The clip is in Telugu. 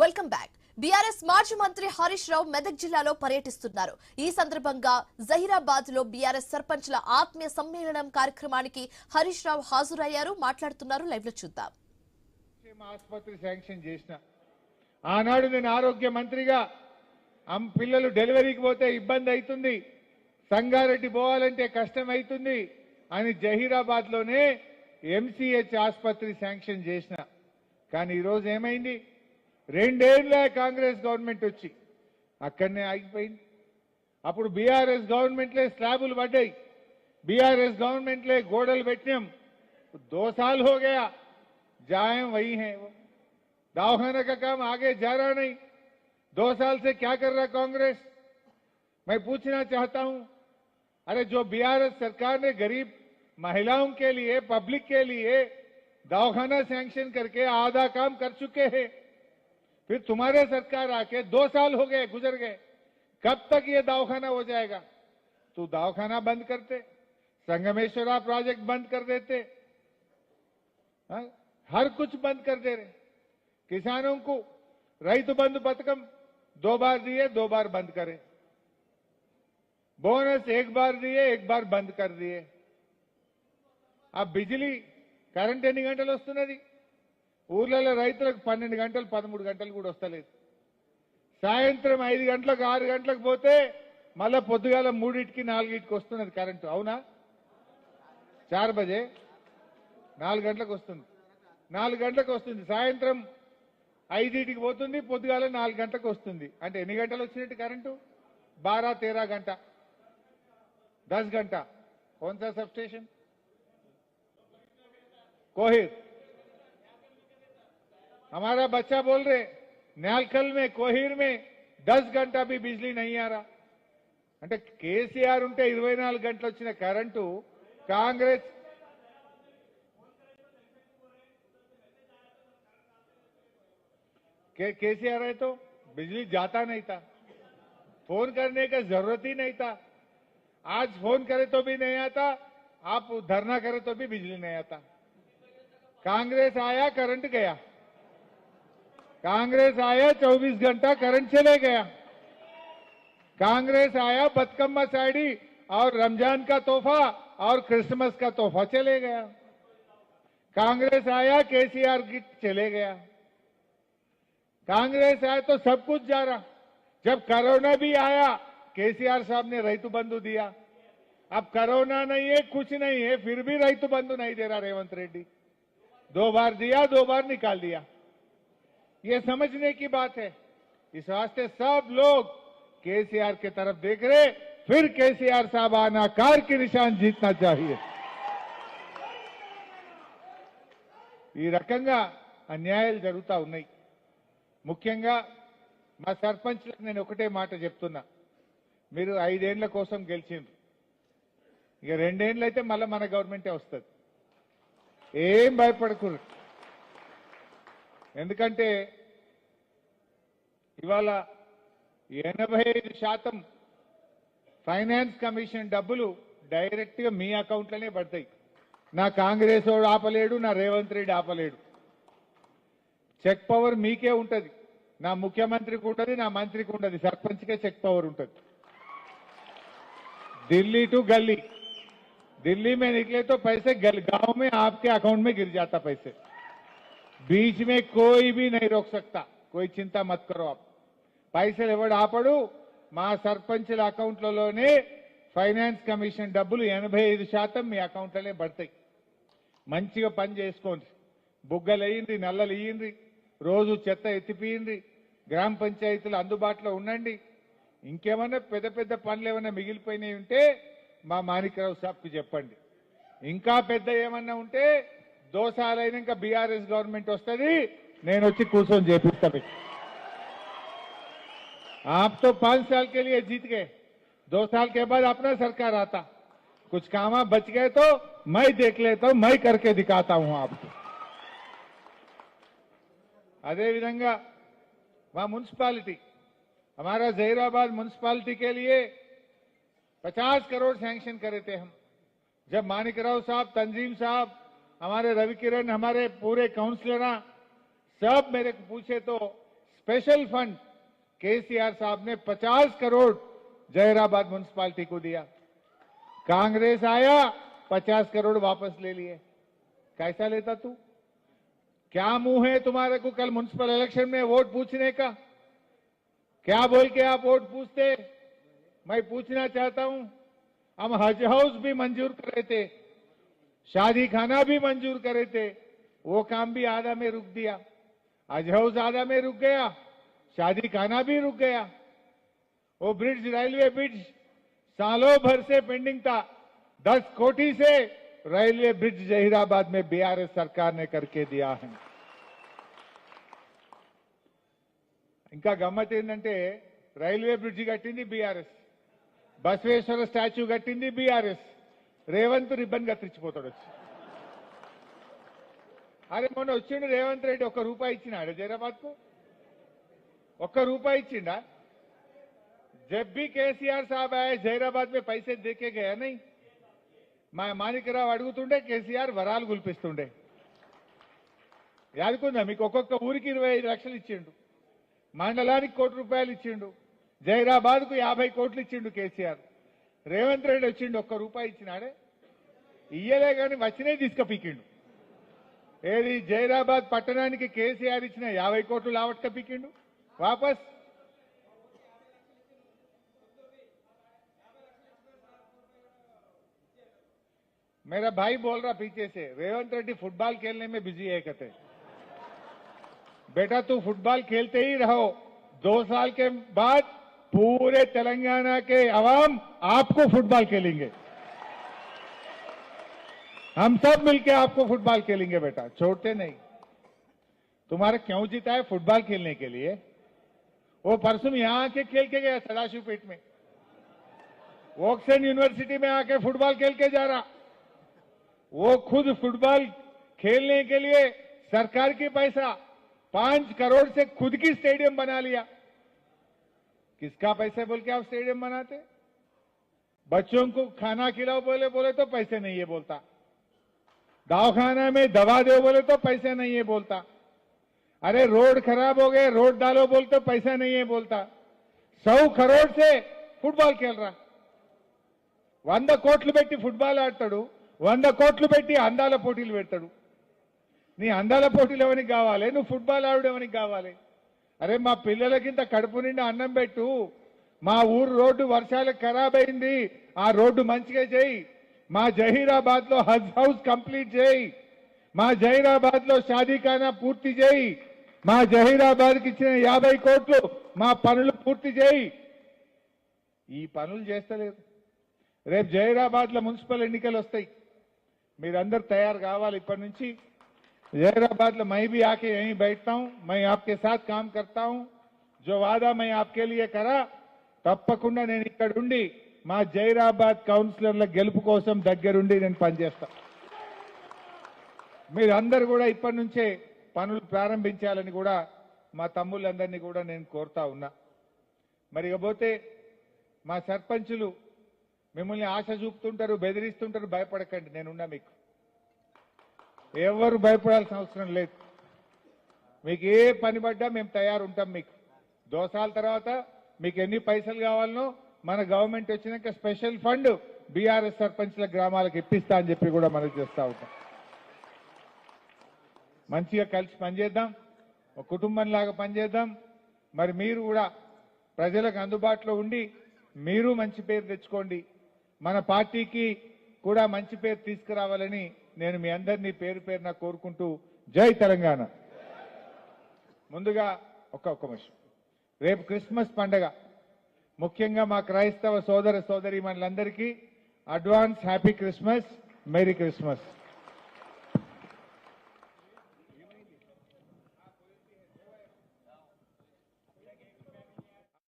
Welcome back. బీఆర్ఎస్ మాజీ మంత్రి హరీష్ రావు మెదక్ జిల్లాలో పర్యటిస్తున్నారు. ఈ సందర్భంగా జహీరాబాద్ లో బీఆర్ఎస్ సర్పంచ్ల ఆత్మీయ సమ్మేళనం కార్యక్రమానికి హరీష్ రావు హాజరయ్యారు. మాట్లాడుతున్నారు. లైవ్ లో చూద్దాం. ఆసుపత్రి శాంక్షన్ చేసిన ఆనాడు నేను ఆరోగ్య మంత్రిగా పిల్లలు డెలివరీకి పోతే ఇబ్బంది అవుతుంది, సంగారెడ్డి పోవాలంటే కష్టం అవుతుంది అని జహీరాబాద్ లోనే ఎంసీహెచ్ ఆసుపత్రి శాంక్షన్ చేసిన. కానీ ఈరోజు ఏమైంది? 2 ఏళ్ల కాంగ్రెస్ గవర్నమెంట్ వచ్చి అక్కడనే ఆగిపోయింది. అప్పుడు బీఆర్ఎస్ గవర్నమెంట్లే స్లాబులు పడ్డాయి, బీఆర్ఎస్ గవర్నమెంట్లే గోడలు పెట్టినాం. 2 साल हो गया, जाए वही है। वो दवाखाना का काम आगे जा रहा नहीं। 2 साल से क्या कर रहा कांग्रेस? मैं पूछना चाहता हूं, अरे जो बीआरएस सरकार ने गरीब महिलाओं के लिए, पब्लिक के लिए दवाखाना सैंक्शन करके आधा काम कर चुके हैं, फिर तुम्हारे सरकार आके 2 साल हो गए, गुजर गए, कब तक ये दवाखाना हो जाएगा? तो दवाखाना बंद करते, संगमेश्वरा प्रोजेक्ट बंद कर देते, हर कुछ बंद कर दे रहे। किसानों को रैतु बंधु पथकम 2 बार दिए, 2 बार बंद करे, बोनस 1 बार दिए, 1 बार बंद कर दिए। अब बिजली కరెంట్ ఎన్ని గంటలు వస్తున్నది? ఊర్లలో రైతులకు 12 గంటలు 13 గంటలు కూడా వస్తలేదు. సాయంత్రం 5 గంటలకు 6 గంటలకు పోతే మళ్ళా పొద్దుగాల 3కి 4కి వస్తున్నది కరెంటు. అవునా? 4 బజే 4 గంటలకు వస్తుంది, 4 గంటలకు వస్తుంది. సాయంత్రం 5కి పోతుంది, పొద్దుగాల 4 గంటలకు వస్తుంది. అంటే ఎన్ని గంటలు వచ్చినట్టు కరెంటు? 12-13 घंटा, 10 घंटा। कौन सा सब स्टेशन? कोहिर। हमारा बच्चा बोल रहे न्यालकल में, कोहिर में 10 घंटा भी बिजली नहीं आ रहा। అంటే కేసీఆర్ ఉంటే 24 గంటలు వచ్చిన కరెంటు కాంగ్రెస్ केसीआर है तो बिजली जाता नहीं था, फोन करने का जरूरत ही नहीं था। आज फोन करे तो भी नहीं आता, आप धरना करे तो भी बिजली नहीं आता। कांग्रेस आया, करंट गया। कांग्रेस आया, 24 घंटा करंट चले गया। कांग्रेस आया, बतकम्मा साड़ी और रमजान का तोहफा और क्रिसमस का तोहफा चले गया। कांग्रेस आया, केसीआर गिफ्ट चले गया। कांग्रेस आया तो सब कुछ जा रहा। जब कोरोना भी आया, केसीआर साहब ने रैतु बंधु दिया। अब कोरोना नहीं है, कुछ नहीं है, फिर भी रैतु बंधु नहीं दे रहा रेवंत रेड्डी। 2 बार दिया, 2 बार निकाल दिया। ये समझने की बात है। इस वास्ते सब लोग केसीआर की तरफ देख रहे, फिर केसीआर साहब आना कार की निशान जीतना चाहिए। ఈ రకంగా అన్యాయాలు జరుగుతా ఉన్నాయి. ముఖ్యంగా మా సర్పంచ్లకు నేను ఒకటే మాట చెప్తున్నా, మీరు 5 ఏళ్ల కోసం గెలిచిండ్రు, ఇక 2 ఏళ్ళు అయితే మళ్ళీ మన గవర్నమెంటే వస్తుంది. ఏం భయపడకూడదు. ఎందుకంటే ఇవాళ 85% ఫైనాన్స్ కమిషన్ డబ్బులు డైరెక్ట్ గా మీ అకౌంట్లోనే పడతాయి. నా కాంగ్రెస్ వాడు ఆపలేడు, నా రేవంత్ రెడ్డి ఆపలేడు. చెక్ పవర్ మీకే ఉంటది, నా ముఖ్యమంత్రికి ఉంటది, నా మంత్రికి ఉంటది, సర్పంచ్కే చెక్ పవర్ ఉంటది। दिल्ली टू गली, दिल्ली में निकले तो पैसे गांव में आपके अकाउंट में गिर जाता पैसे, बीच में कोई भी नहीं रोक सकता। कोई चिंता मत करो आप। पैसे ఎవడు ఆపడు, మా సర్పంచ్ల అకౌంట్లలోనే ఫైనాన్స్ కమిషన్ డబ్బులు 85% మీ అకౌంట్లనే పడతాయి। మంచిగా పని చేసుకోండి, బుగ్గలు వేయండి, నల్లలు వేయండి, రోజు చెత్త ఎత్తిపియండి, గ్రామ పంచాయతీలు అందుబాటులో ఉండండి। ఇంకేమన్నా పెద్ద పెద్ద పనులు ఏమన్నా మిగిలిపోయినాయి ఉంటే మా మాణిక్రావు సాబ్కి చెప్పండి। ఇంకా పెద్ద ఏమన్నా ఉంటే 2 साल అయినాక బీఆర్ఎస్ గవర్నమెంట్ వస్తుంది, నేను వచ్చి కూర్చొని చేపిస్తాను। आप तो 5 साल के लिए जीत गए, 2 साल के बाद अपना सरकार आता, कुछ काम बच गए तो मैं देख लेता हूं, मैं करके दिखाता हूं आपको। अदे विधंगा वहां म्युनिसिपालिटी, हमारा जहीराबाद म्युनिसिपालिटी के लिए 50 करोड़ सैंक्शन करे थे हम। जब माणिकराव साहब, तंजीम साहब, हमारे रवि किरण, हमारे पूरे काउंसलर सब मेरे को पूछे तो स्पेशल फंड केसीआर साहब ने 50 करोड़ जहीराबाद म्युनिसिपालिटी को दिया। कांग्रेस आया 50 करोड़ वापस ले लिए। कैसा लेता तू? क्या मुंह है तुम्हारे को कल म्युनिसिपल इलेक्शन में वोट पूछने का? क्या बोल के आप वोट पूछते? मैं पूछना चाहता हूं, हम हज हाउस भी मंजूर करे थे, शादी खाना भी मंजूर करे थे, वो काम भी आधा में रुक दिया। हज हाउस आधा में रुक गया, शादी खाना भी रुक गया। वो ब्रिज, रेलवे ब्रिज सालों भर से पेंडिंग था। 10 कोटी से रेलवे ब्रिज जहीराबाद में बीआरएस सरकार ने करके दिया है। ఇంకా గమ్మత్ ఏంటంటే రైల్వే బ్రిడ్జి కట్టింది బీఆర్ఎస్, బసవేశ్వర స్టాచ్యూ కట్టింది బీఆర్ఎస్, రేవంత్ రిబ్బన్ కత్తిరించిపోతాడు వచ్చి. అరే మొన్న వచ్చిండు రేవంత్ రెడ్డి, ఒక్క రూపాయి ఇచ్చినాడు జైరాబాద్ కు? ఒక్క రూపాయి ఇచ్చిండా? जब भी केसीआर साहब आए जहीराबाद में पैसे देके गया नहीं। మాణిక్యరావు అడుగుతుండే కేసీఆర్ వరాలు గుల్పిస్తుండే. యాదుకుందా మీకు? ఒక్కొక్క ఊరికి 25 లక్షలు ఇచ్చిండు, మండలానికి 1 కోటి రూపాయలు ఇచ్చిండు, జహీరాబాద్ కు 50 కోట్లు ఇచ్చిండు కేసీఆర్. రేవంత్ రెడ్డి వచ్చిండు, ఒక్క రూపాయి ఇచ్చినాడే? ఇయ్యలే కానీ వచ్చినే తీసుకపోయిండు. ఏది జహీరాబాద్ పట్టణానికి కేసీఆర్ ఇచ్చిన 50 కోట్లు లావట్కపోయిండు వాపస్. मेरा भाई बोल रहा पीछे से, रेवंत रेड्डी फुटबॉल खेलने में बिजी है कहते। बेटा तू फुटबॉल खेलते ही रहो, 2 साल के बाद पूरे तेलंगाना के अवाम आपको फुटबॉल खेलेंगे, हम सब मिलके आपको फुटबॉल खेलेंगे बेटा, छोड़ते नहीं। तुम्हारा क्यों जीता है फुटबॉल खेलने के लिए? वो परसों यहां आके खेल के गया सदाशिवपेट में, वॉक्सन यूनिवर्सिटी में आके फुटबॉल खेल के जा रहा। वो खुद फुटबॉल खेलने के लिए सरकार की पैसा 5 करोड़ से खुद की स्टेडियम बना लिया। किसका पैसा बोल के आप स्टेडियम बनाते? बच्चों को खाना खिलाओ बोले तो पैसे नहीं है बोलता, दवाखाना में दवा दो बोले तो पैसे नहीं है बोलता, अरे रोड खराब हो गए रोड डालो बोल तो पैसा नहीं है बोलता। 100 करोड़ से फुटबॉल खेल रहा, 100 కోట్లు పెట్టి ఫుట్బాల్ ఆడతాడు, 100 కోట్లు పెట్టి అందాల పోటీలు పెడతాడు. నీ అందాల పోటీలు ఎవరికి కావాలి? నువ్వు ఫుట్బాల్ ఆడు ఎవరికి కావాలి? అరే మా పిల్లలకింత కడుపు నిండా అన్నం పెట్టు, మా ఊరు రోడ్డు వర్షాలకు ఖరాబ్ అయింది, ఆ రోడ్డు మంచిగా చేయి, మా జహీరాబాద్ లో హజ్ హౌస్ కంప్లీట్ చేయి, మా జహీరాబాద్ లో షాదీఖానా పూర్తి చేయి, మా జహీరాబాద్ కి ఇచ్చిన 50 కోట్లు మా పనులు పూర్తి చేయి. ఈ పనులు చేస్తలేదు. రేపు జహీరాబాద్ లో మున్సిపల్ ఎన్నికలు వస్తాయి, మీరందరూ తయారు కావాలి ఇప్పటి నుంచి. जहीराबाद में मैं भी आके यहीं बैठता हूं, मैं आपके साथ काम करता हूं, जो वादा मैं आपके लिए करा తప్పకుండా నేను ఇక్కడ ఉండి మా జహీరాబాద్ కౌన్సిలర్ల గెలుపు కోసం దగ్గరుండి నేను పనిచేస్తా. మీరందరూ కూడా ఇప్పటి నుంచే పనులు ప్రారంభించాలని కూడా మా తమ్ముళ్ళందరినీ కూడా నేను కోరుతా ఉన్నా. మరి ఇకపోతే మా సర్పంచులు మిమ్మల్ని ఆశ చూపుతుంటారు, బెదిరిస్తుంటారు, భయపడకండి, నేనున్నా మీకు. ఎవరు భయపడాల్సిన అవసరం లేదు. మీకు ఏ పని పడ్డా మేము తయారు ఉంటాం. మీకు 2 సార్ల తర్వాత మీకు ఎన్ని పైసలు కావాలనో మన గవర్నమెంట్ వచ్చినాక స్పెషల్ ఫండ్ బీఆర్ఎస్ సర్పంచ్ల గ్రామాలకు ఇప్పిస్తా అని చెప్పి కూడా మనం చేస్తా ఉంటాం. మంచిగా కలిసి పనిచేద్దాం, ఒక కుటుంబంలాగా పనిచేద్దాం. మరి మీరు కూడా ప్రజలకు అందుబాటులో ఉండి మీరు మంచి పేరు తెచ్చుకోండి, మన పార్టీకి కూడా మంచి పేరు తీసుకురావాలని నేను మీ అందరినీ పేరు పేరున కోరుకుంటూ జై తెలంగాణ. ముందుగా ఒక్క విషయం, రేపు క్రిస్మస్ పండగ, ముఖ్యంగా మా క్రైస్తవ సోదర సోదరీమణులందరికీ advance happy Christmas, merry Christmas.